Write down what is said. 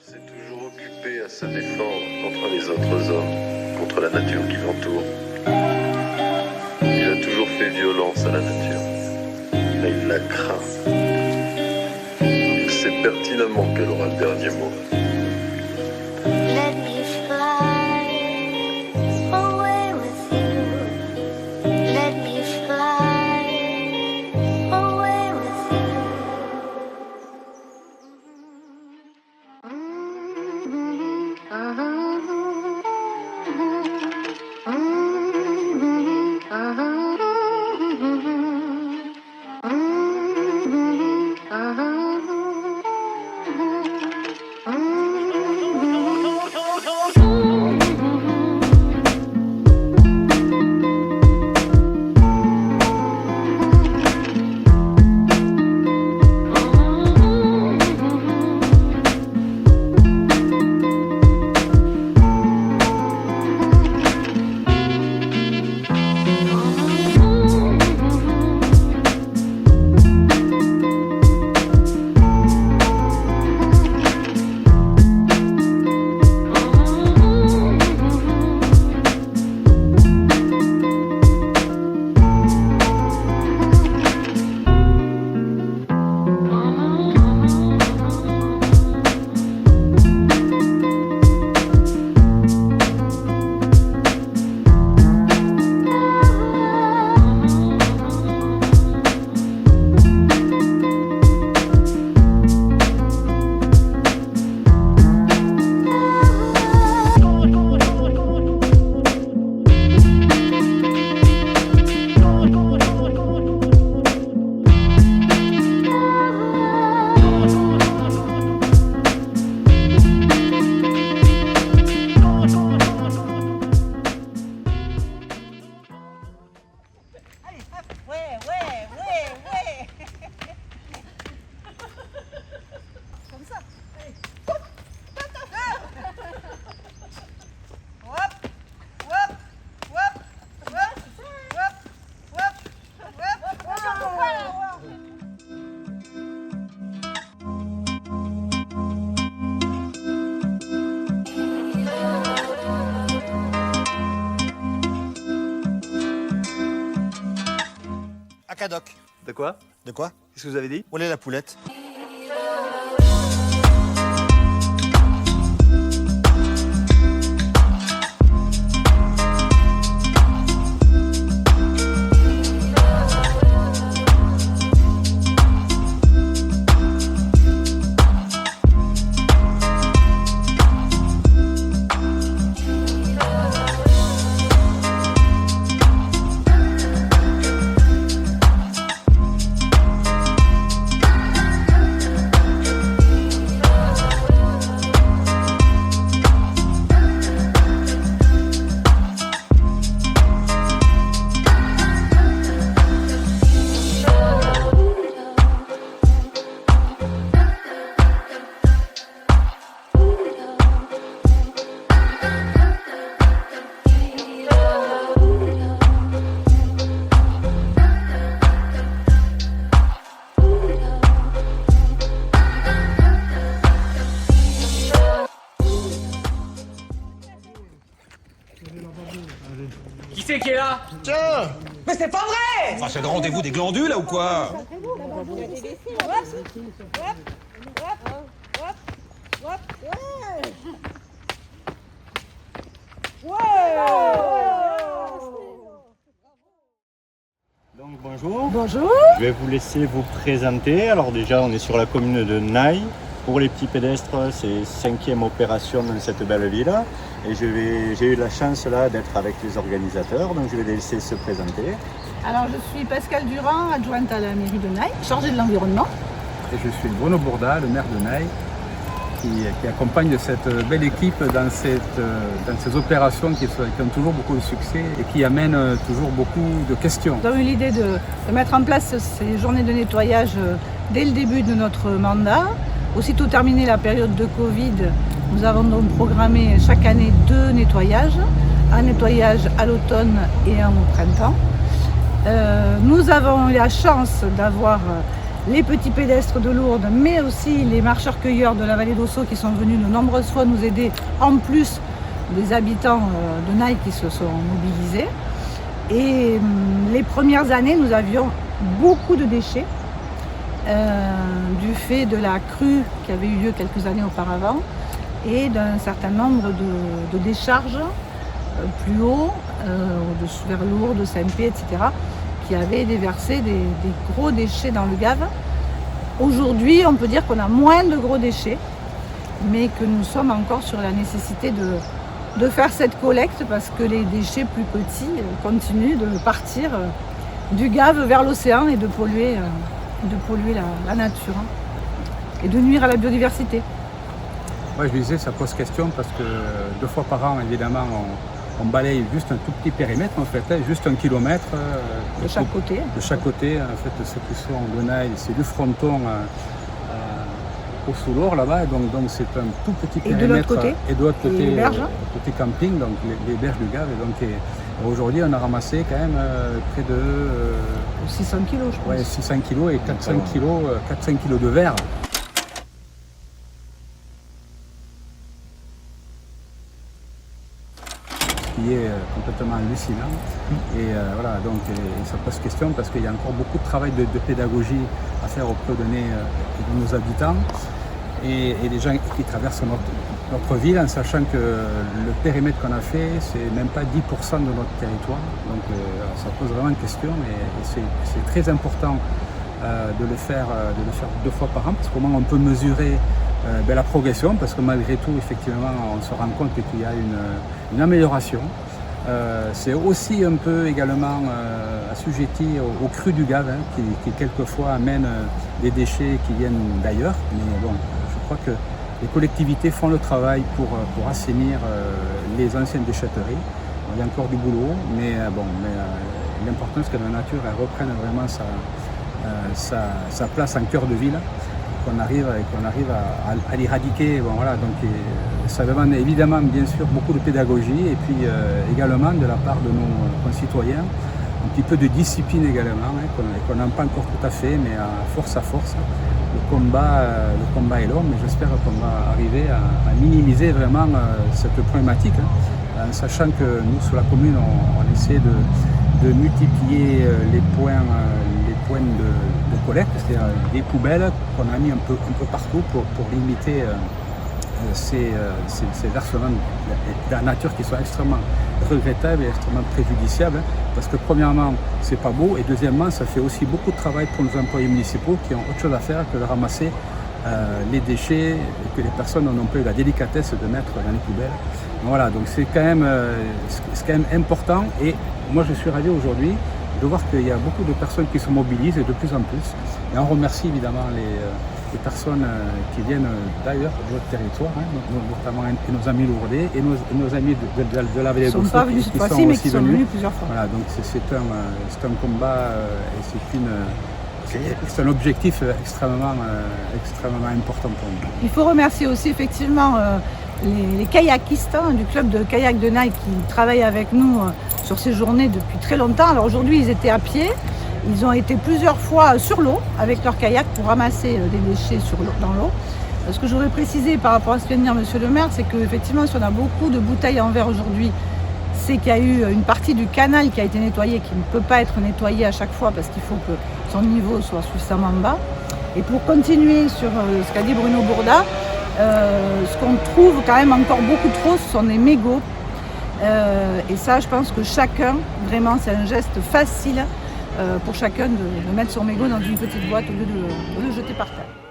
s'est toujours occupé à se défendre contre les autres hommes, contre la nature qui l'entoure. Il a toujours fait violence à la nature, mais il la craint. Il sait pertinemment qu'elle aura le dernier mot. Let me fly away with you. Let me fly away with Comme ça. Allez. Hop, hop, hop, hop, hop, hop, hop. À Cadoc. De quoi? De quoi? Qu'est-ce que vous avez dit? Où est la poulette? Qui c'est qui est là? Tiens! Mais c'est pas vrai! Enfin, c'est le rendez-vous des glandules, là, ou quoi? Donc bonjour. Bonjour. Je vais vous laisser vous présenter. Alors déjà, on est sur la commune de Naï. Pour les petits pédestres, c'est 5e opération dans cette belle ville. Et j'ai eu la chance là d'être avec les organisateurs, donc je vais les laisser se présenter. Alors, je suis Pascal Durand, adjointe à la mairie de Naï, chargée de l'environnement. Et je suis Bruno Bourda, le maire de Naï, qui accompagne cette belle équipe dans ces opérations qui ont toujours beaucoup de succès et qui amènent toujours beaucoup de questions. Nous avons eu l'idée de mettre en place ces journées de nettoyage dès le début de notre mandat. Aussitôt terminée la période de Covid, nous avons donc programmé chaque année 2 nettoyages, un nettoyage à l'automne et un au printemps. Nous avons eu la chance d'avoir les petits pédestres de Lourdes, mais aussi les marcheurs-cueilleurs de la vallée d'Ossau qui sont venus de nombreuses fois nous aider, en plus des habitants de Naï qui se sont mobilisés. Et les premières années, nous avions beaucoup de déchets du fait de la crue qui avait eu lieu quelques années auparavant et d'un certain nombre de décharges plus haut, vers Lourdes, Saint-Pé, etc., qui avaient déversé des gros déchets dans le Gave. Aujourd'hui, on peut dire qu'on a moins de gros déchets, mais que nous sommes encore sur la nécessité de faire cette collecte parce que les déchets plus petits continuent de partir du Gave vers l'océan et de polluer la nature et de nuire à la biodiversité. Ouais, je disais, ça pose question parce que 2 fois par an, évidemment, on balaye juste un tout petit périmètre, en fait, juste 1 kilomètre. De chaque côté. De chaque côté, en fait, ceux qui sont de Naï, c'est du fronton au Soulor là-bas, donc c'est un tout petit périmètre. Et de l'autre côté. Et de l'autre côté, les côté camping, donc les berges du Gave. Et aujourd'hui, on a ramassé quand même près de 600 kilos, je pense. Ouais, 600 kilos et 400 kilos de verre. Qui est complètement hallucinant. Et voilà, donc ça pose question parce qu'il y a encore beaucoup de travail de pédagogie à faire auprès de nos habitants et des gens qui traversent notre ville, en sachant que le périmètre qu'on a fait, c'est même pas 10% de notre territoire. Donc ça pose vraiment question et c'est très important de le faire 2 fois par an, parce que comment on peut mesurer la progression, parce que malgré tout, effectivement, on se rend compte qu'il y a une amélioration. C'est aussi un peu également assujetti au cru du Gave, qui quelquefois amène des déchets qui viennent d'ailleurs. Mais bon, je crois que les collectivités font le travail pour assainir les anciennes déchetteries. Il y a encore du boulot, mais l'important c'est que la nature elle reprenne vraiment sa place en cœur de ville, qu'on arrive à l'éradiquer. Bon, voilà, donc ça demande évidemment bien sûr beaucoup de pédagogie et puis également de la part de nos concitoyens un petit peu de discipline également, qu'on n'a pas encore tout à fait, mais à force, le combat est long, mais j'espère qu'on va arriver à minimiser vraiment cette problématique, en sachant que nous sur la commune on essaie de multiplier les points de collecte, c'est-à-dire des poubelles qu'on a mis un peu partout pour limiter ces versements de la nature qui sont extrêmement regrettables et extrêmement préjudiciables, parce que premièrement c'est pas beau et deuxièmement ça fait aussi beaucoup de travail pour nos employés municipaux qui ont autre chose à faire que de ramasser les déchets et que les personnes n'ont pas eu la délicatesse de mettre dans les poubelles. Voilà, donc c'est quand même important et moi je suis ravi aujourd'hui de voir qu'il y a beaucoup de personnes qui se mobilisent et de plus en plus. Et on remercie évidemment les personnes qui viennent d'ailleurs de notre territoire, notamment nos amis lourdais et nos amis de la vallée d'Ossau. Ils ne sont pas venus cette fois-ci, mais qui sont venus plusieurs fois. Voilà, donc c'est un combat et c'est un objectif extrêmement important pour nous. Il faut remercier aussi effectivement les kayakistes du club de kayak de Naï qui travaillent avec nous sur ces journées depuis très longtemps. Alors aujourd'hui ils étaient à pied, ils ont été plusieurs fois sur l'eau avec leur kayak pour ramasser des déchets dans l'eau. Ce que je voudrais préciser par rapport à ce que vient de dire monsieur le maire, c'est qu'effectivement si on a beaucoup de bouteilles en verre aujourd'hui, c'est qu'il y a eu une partie du canal qui a été nettoyée, qui ne peut pas être nettoyée à chaque fois parce qu'il faut que son niveau soit suffisamment bas. Et pour continuer sur ce qu'a dit Bruno Bourda, ce qu'on trouve quand même encore beaucoup trop, ce sont des mégots. Et ça, je pense que chacun, vraiment, c'est un geste facile pour chacun de mettre son mégot dans une petite boîte au lieu de le jeter par terre.